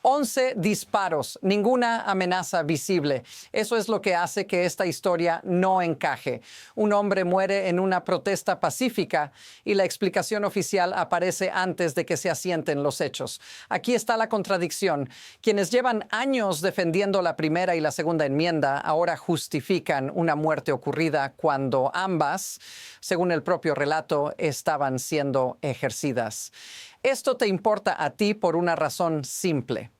11 disparos, ninguna amenaza visible. Eso es lo que hace que esta historia no encaje. Un hombre muere en una protesta pacífica y la explicación oficial aparece antes de que se asienten los hechos. Aquí está la contradicción. Quienes llevan años defendiendo la primera y la segunda enmienda ahora justifican una muerte ocurrida cuando ambas, según el propio relato, estaban siendo ejercidas. Esto te importa a ti por una razón simple.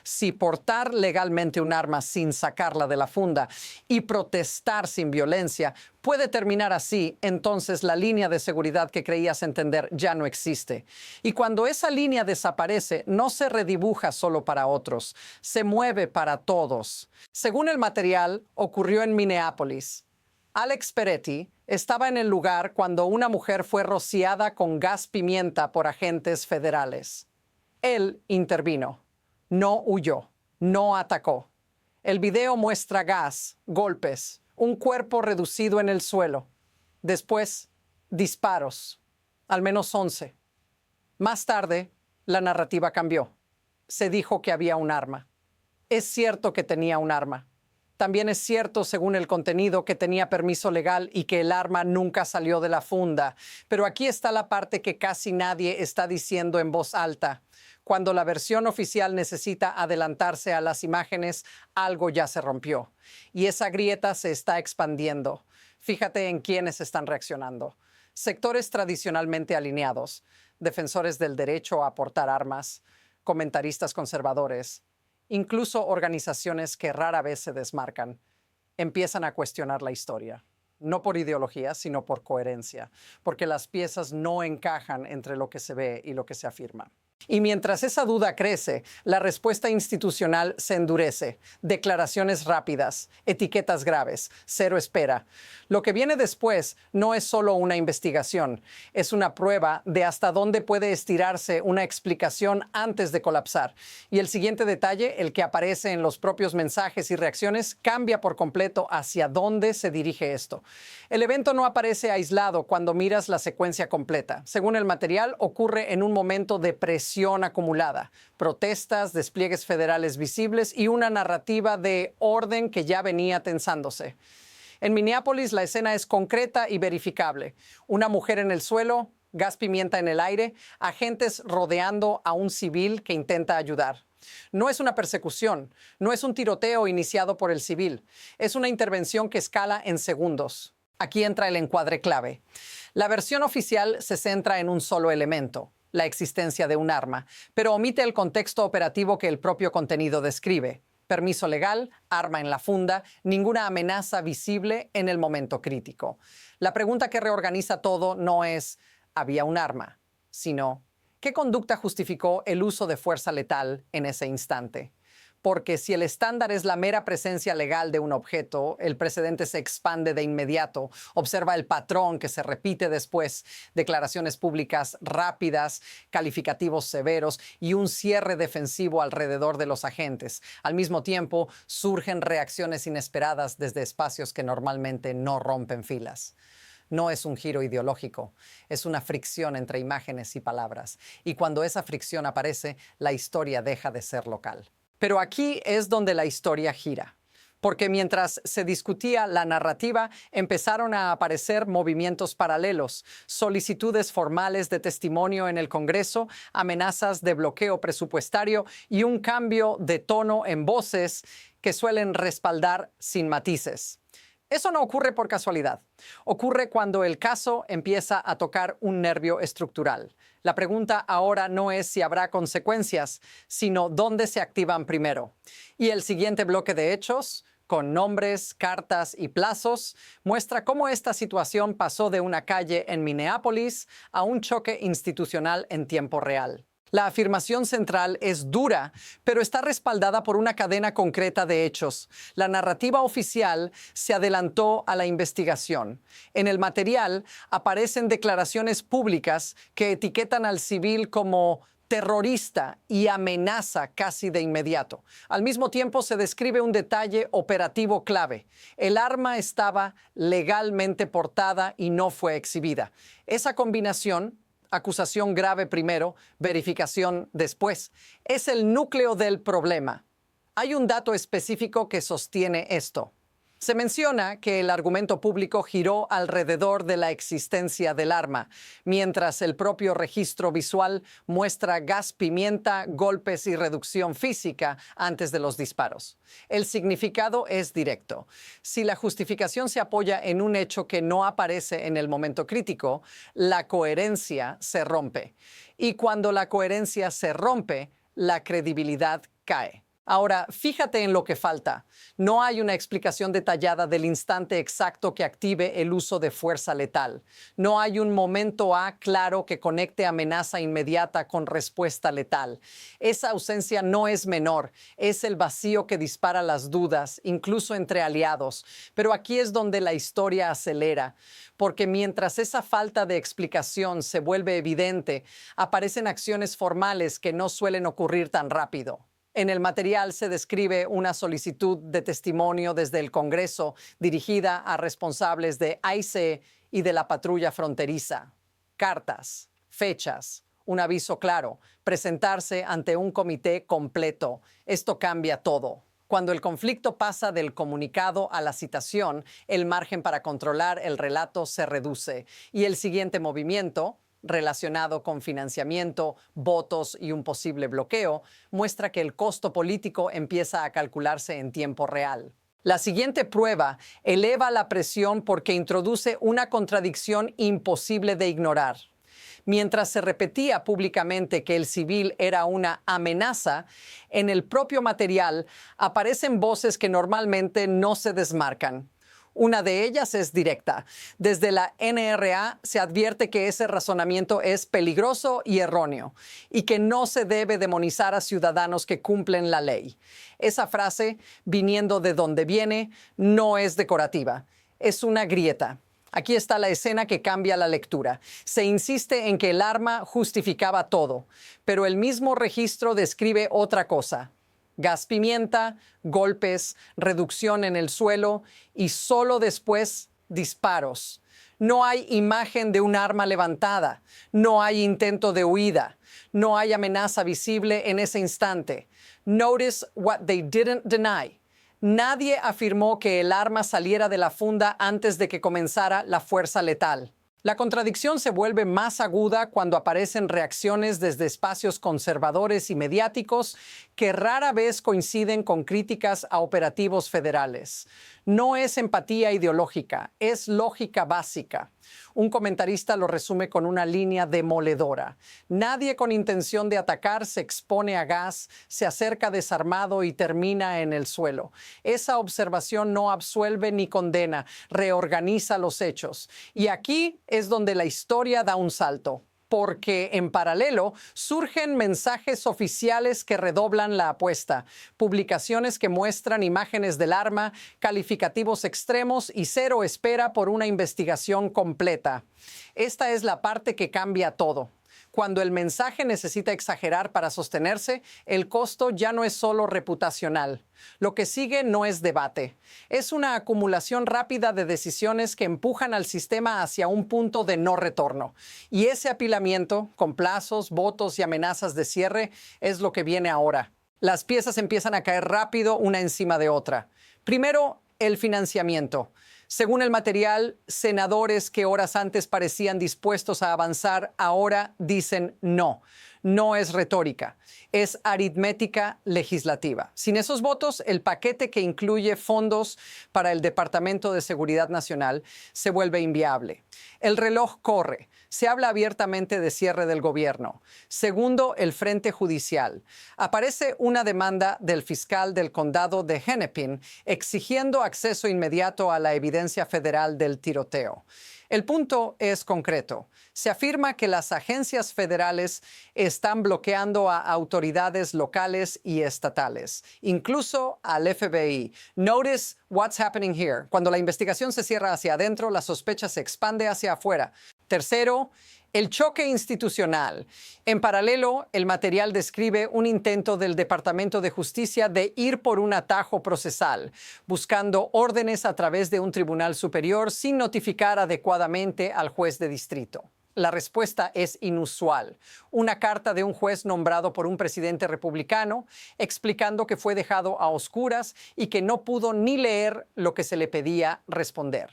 Si portar legalmente un arma sin sacarla de la funda y protestar sin violencia puede terminar así, entonces la línea de seguridad que creías entender ya no existe. Y cuando esa línea desaparece, no se redibuja solo para otros, se mueve para todos. Según el material, ocurrió en Minneapolis. Alex Peretti estaba en el lugar cuando una mujer fue rociada con gas pimienta por agentes federales. Él intervino. No huyó, no atacó. El video muestra gas, golpes, un cuerpo reducido en el suelo. Después, disparos, al menos 11. Más tarde, la narrativa cambió. Se dijo que había un arma. Es cierto que tenía un arma. También es cierto, según el contenido, que tenía permiso legal y que el arma nunca salió de la funda. Pero aquí está la parte que casi nadie está diciendo en voz alta. Cuando la versión oficial necesita adelantarse a las imágenes, algo ya se rompió. Y esa grieta se está expandiendo. Fíjate en quiénes están reaccionando. Sectores tradicionalmente alineados, defensores del derecho a portar armas, comentaristas conservadores, incluso organizaciones que rara vez se desmarcan, empiezan a cuestionar la historia. No por ideología, sino por coherencia, porque las piezas no encajan entre lo que se ve y lo que se afirma. Y mientras esa duda crece, la respuesta institucional se endurece. Declaraciones rápidas, etiquetas graves, cero espera. Lo que viene después no es solo una investigación, es una prueba de hasta dónde puede estirarse una explicación antes de colapsar. Y el siguiente detalle, el que aparece en los propios mensajes y reacciones, cambia por completo hacia dónde se dirige esto. El evento no aparece aislado cuando miras la secuencia completa. Según el material, ocurre en un momento de presión acumulada, protestas, despliegues federales visibles y una narrativa de orden que ya venía tensándose. En Minneapolis la escena es concreta y verificable. Una mujer en el suelo, gas pimienta en el aire, agentes rodeando a un civil que intenta ayudar. No es una persecución, no es un tiroteo iniciado por el civil, es una intervención que escala en segundos. Aquí entra el encuadre clave. La versión oficial se centra en un solo elemento, la existencia de un arma, pero omite el contexto operativo que el propio contenido describe. Permiso legal, arma en la funda, ninguna amenaza visible en el momento crítico. La pregunta que reorganiza todo no es ¿había un arma?, sino ¿qué conducta justificó el uso de fuerza letal en ese instante? Porque si el estándar es la mera presencia legal de un objeto, el precedente se expande de inmediato. Observa el patrón que se repite después: declaraciones públicas rápidas, calificativos severos y un cierre defensivo alrededor de los agentes. Al mismo tiempo, surgen reacciones inesperadas desde espacios que normalmente no rompen filas. No es un giro ideológico, es una fricción entre imágenes y palabras. Y cuando esa fricción aparece, la historia deja de ser local. Pero aquí es donde la historia gira, porque mientras se discutía la narrativa, empezaron a aparecer movimientos paralelos, solicitudes formales de testimonio en el Congreso, amenazas de bloqueo presupuestario y un cambio de tono en voces que suelen respaldar sin matices. Eso no ocurre por casualidad. Ocurre cuando el caso empieza a tocar un nervio estructural. La pregunta ahora no es si habrá consecuencias, sino dónde se activan primero. Y el siguiente bloque de hechos, con nombres, cartas y plazos, muestra cómo esta situación pasó de una calle en Minneapolis a un choque institucional en tiempo real. La afirmación central es dura, pero está respaldada por una cadena concreta de hechos. La narrativa oficial se adelantó a la investigación. En el material aparecen declaraciones públicas que etiquetan al civil como terrorista y amenaza casi de inmediato. Al mismo tiempo se describe un detalle operativo clave. El arma estaba legalmente portada y no fue exhibida. Esa combinación, acusación grave primero, verificación después. Es el núcleo del problema. Hay un dato específico que sostiene esto. Se menciona que el argumento público giró alrededor de la existencia del arma, mientras el propio registro visual muestra gas pimienta, golpes y reducción física antes de los disparos. El significado es directo. Si la justificación se apoya en un hecho que no aparece en el momento crítico, la coherencia se rompe. Y cuando la coherencia se rompe, la credibilidad cae. Ahora, fíjate en lo que falta. No hay una explicación detallada del instante exacto que active el uso de fuerza letal. No hay un momento A claro que conecte amenaza inmediata con respuesta letal. Esa ausencia no es menor, es el vacío que dispara las dudas, incluso entre aliados. Pero aquí es donde la historia acelera, porque mientras esa falta de explicación se vuelve evidente, aparecen acciones formales que no suelen ocurrir tan rápido. En el material se describe una solicitud de testimonio desde el Congreso dirigida a responsables de ICE y de la patrulla fronteriza. Cartas, fechas, un aviso claro, presentarse ante un comité completo. Esto cambia todo. Cuando el conflicto pasa del comunicado a la citación, el margen para controlar el relato se reduce y el siguiente movimiento, relacionado con financiamiento, votos y un posible bloqueo, muestra que el costo político empieza a calcularse en tiempo real. La siguiente prueba eleva la presión porque introduce una contradicción imposible de ignorar. Mientras se repetía públicamente que el civil era una amenaza, en el propio material aparecen voces que normalmente no se desmarcan. Una de ellas es directa. Desde la NRA se advierte que ese razonamiento es peligroso y erróneo y que no se debe demonizar a ciudadanos que cumplen la ley. Esa frase, viniendo de donde viene, no es decorativa. Es una grieta. Aquí está la escena que cambia la lectura. Se insiste en que el arma justificaba todo, pero el mismo registro describe otra cosa. Gas pimienta, golpes, reducción en el suelo y solo después disparos. No hay imagen de un arma levantada, no hay intento de huida, no hay amenaza visible en ese instante. Notice what they didn't deny. Nadie afirmó que el arma saliera de la funda antes de que comenzara la fuerza letal. La contradicción se vuelve más aguda cuando aparecen reacciones desde espacios conservadores y mediáticos que rara vez coinciden con críticas a operativos federales. No es empatía ideológica, es lógica básica. Un comentarista lo resume con una línea demoledora. Nadie con intención de atacar se expone a gas, se acerca desarmado y termina en el suelo. Esa observación no absuelve ni condena, reorganiza los hechos. Y aquí es donde la historia da un salto, porque en paralelo surgen mensajes oficiales que redoblan la apuesta, publicaciones que muestran imágenes del arma, calificativos extremos y cero espera por una investigación completa. Esta es la parte que cambia todo. Cuando el mensaje necesita exagerar para sostenerse, el costo ya no es solo reputacional. Lo que sigue no es debate. Es una acumulación rápida de decisiones que empujan al sistema hacia un punto de no retorno. Y ese apilamiento, con plazos, votos y amenazas de cierre, es lo que viene ahora. Las piezas empiezan a caer rápido una encima de otra. Primero, el financiamiento. Según el material, senadores que horas antes parecían dispuestos a avanzar, ahora dicen no. No es retórica, es aritmética legislativa. Sin esos votos, el paquete que incluye fondos para el Departamento de Seguridad Nacional se vuelve inviable. El reloj corre. Se habla abiertamente de cierre del gobierno. Segundo, el frente judicial. Aparece una demanda del fiscal del condado de Hennepin exigiendo acceso inmediato a la evidencia federal del tiroteo. El punto es concreto. Se afirma que las agencias federales están bloqueando a autoridades locales y estatales, incluso al FBI. Notice what's happening here. Cuando la investigación se cierra hacia adentro, la sospecha se expande hacia afuera. Tercero, el choque institucional. En paralelo, el material describe un intento del Departamento de Justicia de ir por un atajo procesal, buscando órdenes a través de un tribunal superior sin notificar adecuadamente al juez de distrito. La respuesta es inusual. Una carta de un juez nombrado por un presidente republicano explicando que fue dejado a oscuras y que no pudo ni leer lo que se le pedía responder.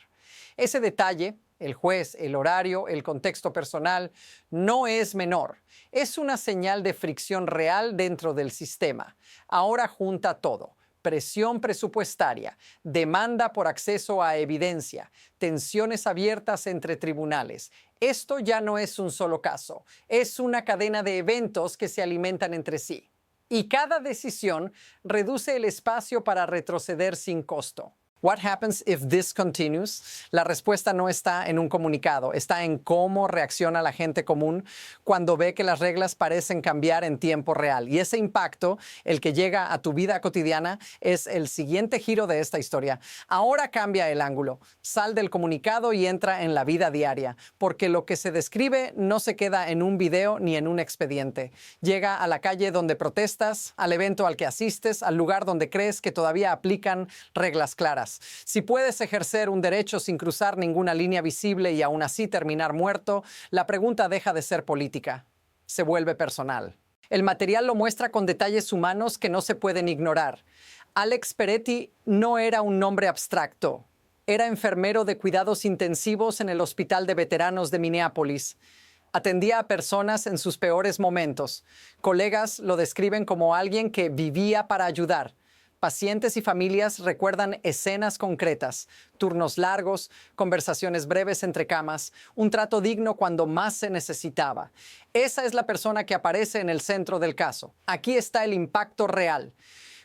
Ese detalle, el juez, el horario, el contexto personal, no es menor. Es una señal de fricción real dentro del sistema. Ahora junta todo: presión presupuestaria, demanda por acceso a evidencia, tensiones abiertas entre tribunales. Esto ya no es un solo caso, es una cadena de eventos que se alimentan entre sí. Y cada decisión reduce el espacio para retroceder sin costo. What happens if this continues? La respuesta no está en un comunicado, está en cómo reacciona la gente común cuando ve que las reglas parecen cambiar en tiempo real. Y ese impacto, el que llega a tu vida cotidiana, es el siguiente giro de esta historia. Ahora cambia el ángulo. Sal del comunicado y entra en la vida diaria, porque lo que se describe no se queda en un video ni en un expediente. Llega a la calle donde protestas, al evento al que asistes, al lugar donde crees que todavía aplican reglas claras. Si puedes ejercer un derecho sin cruzar ninguna línea visible y aún así terminar muerto, la pregunta deja de ser política, se vuelve personal. El material lo muestra con detalles humanos que no se pueden ignorar. Alex Peretti no era un nombre abstracto. Era enfermero de cuidados intensivos en el Hospital de Veteranos de Minneapolis. Atendía a personas en sus peores momentos. Colegas lo describen como alguien que vivía para ayudar. Pacientes y familias recuerdan escenas concretas, turnos largos, conversaciones breves entre camas, un trato digno cuando más se necesitaba. Esa es la persona que aparece en el centro del caso. Aquí está el impacto real.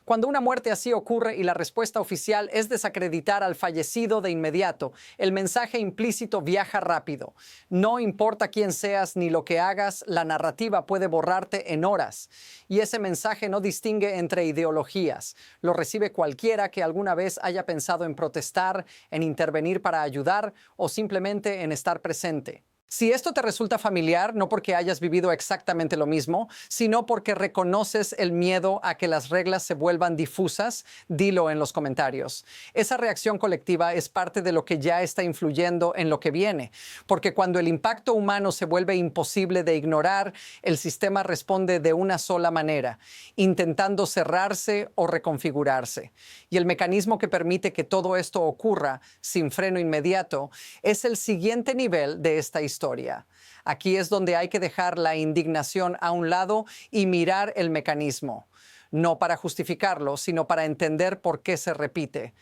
Cuando una muerte así ocurre y la respuesta oficial es desacreditar al fallecido de inmediato, el mensaje implícito viaja rápido. No importa quién seas ni lo que hagas, la narrativa puede borrarte en horas. Y ese mensaje no distingue entre ideologías. Lo recibe cualquiera que alguna vez haya pensado en protestar, en intervenir para ayudar o simplemente en estar presente. Si esto te resulta familiar, no porque hayas vivido exactamente lo mismo, sino porque reconoces el miedo a que las reglas se vuelvan difusas, dilo en los comentarios. Esa reacción colectiva es parte de lo que ya está influyendo en lo que viene, porque cuando el impacto humano se vuelve imposible de ignorar, el sistema responde de una sola manera, intentando cerrarse o reconfigurarse. Y el mecanismo que permite que todo esto ocurra sin freno inmediato es el siguiente nivel de esta historia. Aquí es donde hay que dejar la indignación a un lado y mirar el mecanismo, no para justificarlo, sino para entender por qué se repite.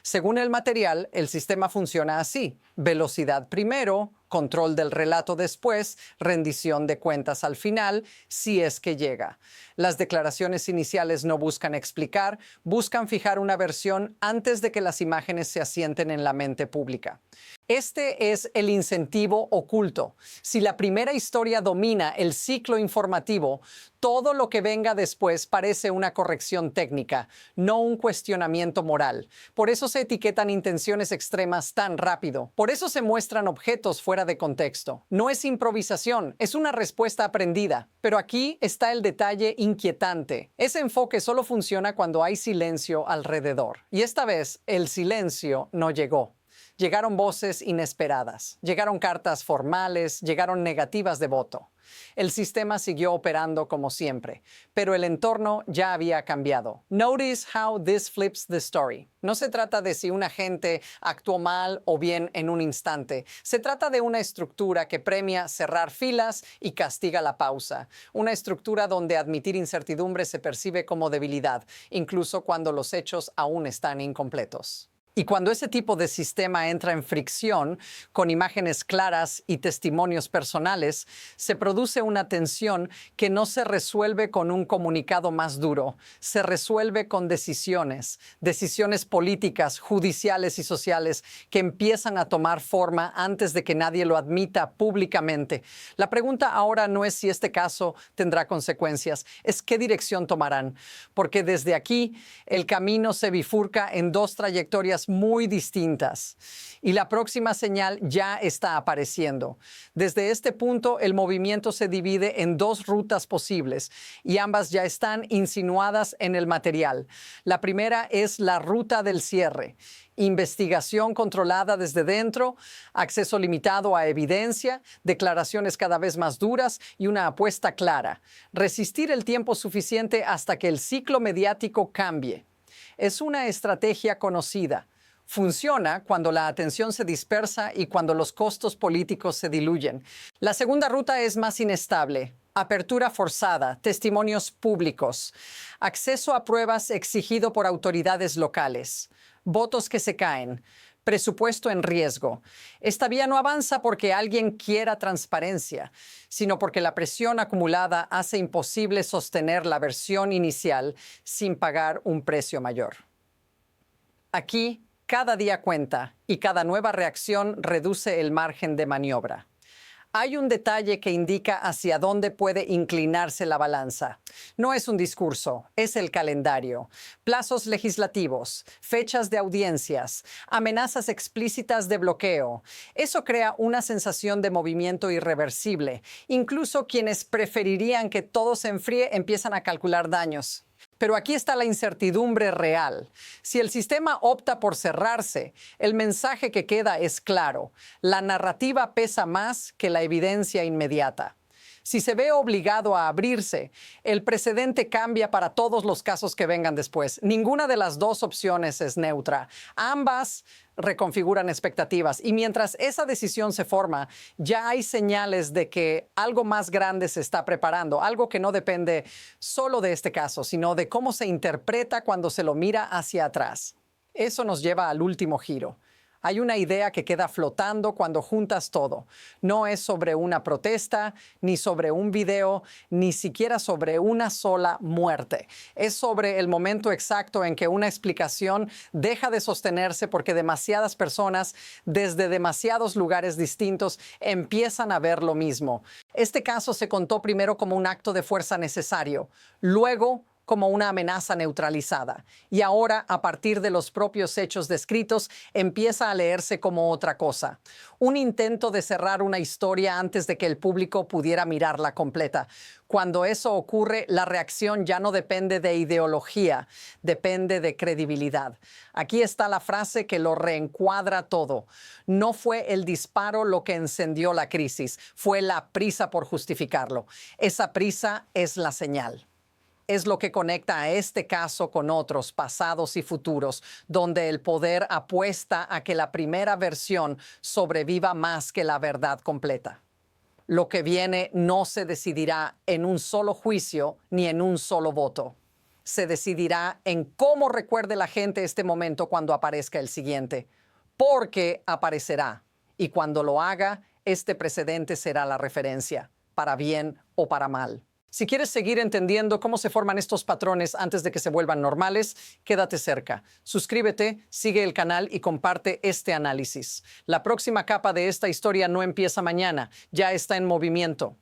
Según el material, el sistema funciona así: velocidad primero, control del relato después, rendición de cuentas al final, si es que llega. Las declaraciones iniciales no buscan explicar, buscan fijar una versión antes de que las imágenes se asienten en la mente pública. Este es el incentivo oculto. Si la primera historia domina el ciclo informativo, todo lo que venga después parece una corrección técnica, no un cuestionamiento moral. Por eso se etiquetan intenciones extremas tan rápido. Por eso se muestran objetos fuera de contexto. No es improvisación, es una respuesta aprendida. Pero aquí está el detalle inquietante. Ese enfoque solo funciona cuando hay silencio alrededor. Y esta vez el silencio no llegó. Llegaron voces inesperadas, llegaron cartas formales, llegaron negativas de voto. El sistema siguió operando como siempre, pero el entorno ya había cambiado. Notice how this flips the story. No se trata de si un agente actuó mal o bien en un instante. Se trata de una estructura que premia cerrar filas y castiga la pausa. Una estructura donde admitir incertidumbre se percibe como debilidad, incluso cuando los hechos aún están incompletos. Y cuando ese tipo de sistema entra en fricción con imágenes claras y testimonios personales, se produce una tensión que no se resuelve con un comunicado más duro, se resuelve con decisiones políticas, judiciales y sociales que empiezan a tomar forma antes de que nadie lo admita públicamente. La pregunta ahora no es si este caso tendrá consecuencias, es qué dirección tomarán, porque desde aquí el camino se bifurca en dos trayectorias frecuencias muy distintas. Y la próxima señal ya está apareciendo. Desde este punto, el movimiento se divide en dos rutas posibles y ambas ya están insinuadas en el material. La primera es la ruta del cierre. Investigación controlada desde dentro, acceso limitado a evidencia, declaraciones cada vez más duras y una apuesta clara. Resistir el tiempo suficiente hasta que el ciclo mediático cambie. Es una estrategia conocida. Funciona cuando la atención se dispersa y cuando los costos políticos se diluyen. La segunda ruta es más inestable. Apertura forzada, testimonios públicos, acceso a pruebas exigido por autoridades locales, votos que se caen, presupuesto en riesgo. Esta vía no avanza porque alguien quiera transparencia, sino porque la presión acumulada hace imposible sostener la versión inicial sin pagar un precio mayor. Aquí, cada día cuenta y cada nueva reacción reduce el margen de maniobra. Hay un detalle que indica hacia dónde puede inclinarse la balanza. No es un discurso, es el calendario. Plazos legislativos, fechas de audiencias, amenazas explícitas de bloqueo. Eso crea una sensación de movimiento irreversible. Incluso quienes preferirían que todo se enfríe empiezan a calcular daños. Pero aquí está la incertidumbre real. Si el sistema opta por cerrarse, el mensaje que queda es claro. La narrativa pesa más que la evidencia inmediata. Si se ve obligado a abrirse, el precedente cambia para todos los casos que vengan después. Ninguna de las dos opciones es neutra. Ambas reconfiguran expectativas y mientras esa decisión se forma, ya hay señales de que algo más grande se está preparando, algo que no depende solo de este caso, sino de cómo se interpreta cuando se lo mira hacia atrás. Eso nos lleva al último giro. Hay una idea que queda flotando cuando juntas todo. No es sobre una protesta, ni sobre un video, ni siquiera sobre una sola muerte. Es sobre el momento exacto en que una explicación deja de sostenerse porque demasiadas personas, desde demasiados lugares distintos, empiezan a ver lo mismo. Este caso se contó primero como un acto de fuerza necesario, luego como una amenaza neutralizada. Y ahora, a partir de los propios hechos descritos, empieza a leerse como otra cosa. Un intento de cerrar una historia antes de que el público pudiera mirarla completa. Cuando eso ocurre, la reacción ya no depende de ideología, depende de credibilidad. Aquí está la frase que lo reencuadra todo. No fue el disparo lo que encendió la crisis, fue la prisa por justificarlo. Esa prisa es la señal. Es lo que conecta a este caso con otros pasados y futuros, donde el poder apuesta a que la primera versión sobreviva más que la verdad completa. Lo que viene no se decidirá en un solo juicio ni en un solo voto. Se decidirá en cómo recuerde la gente este momento cuando aparezca el siguiente, porque aparecerá. Y cuando lo haga, este precedente será la referencia, para bien o para mal. Si quieres seguir entendiendo cómo se forman estos patrones antes de que se vuelvan normales, quédate cerca. Suscríbete, sigue el canal y comparte este análisis. La próxima capa de esta historia no empieza mañana, ya está en movimiento.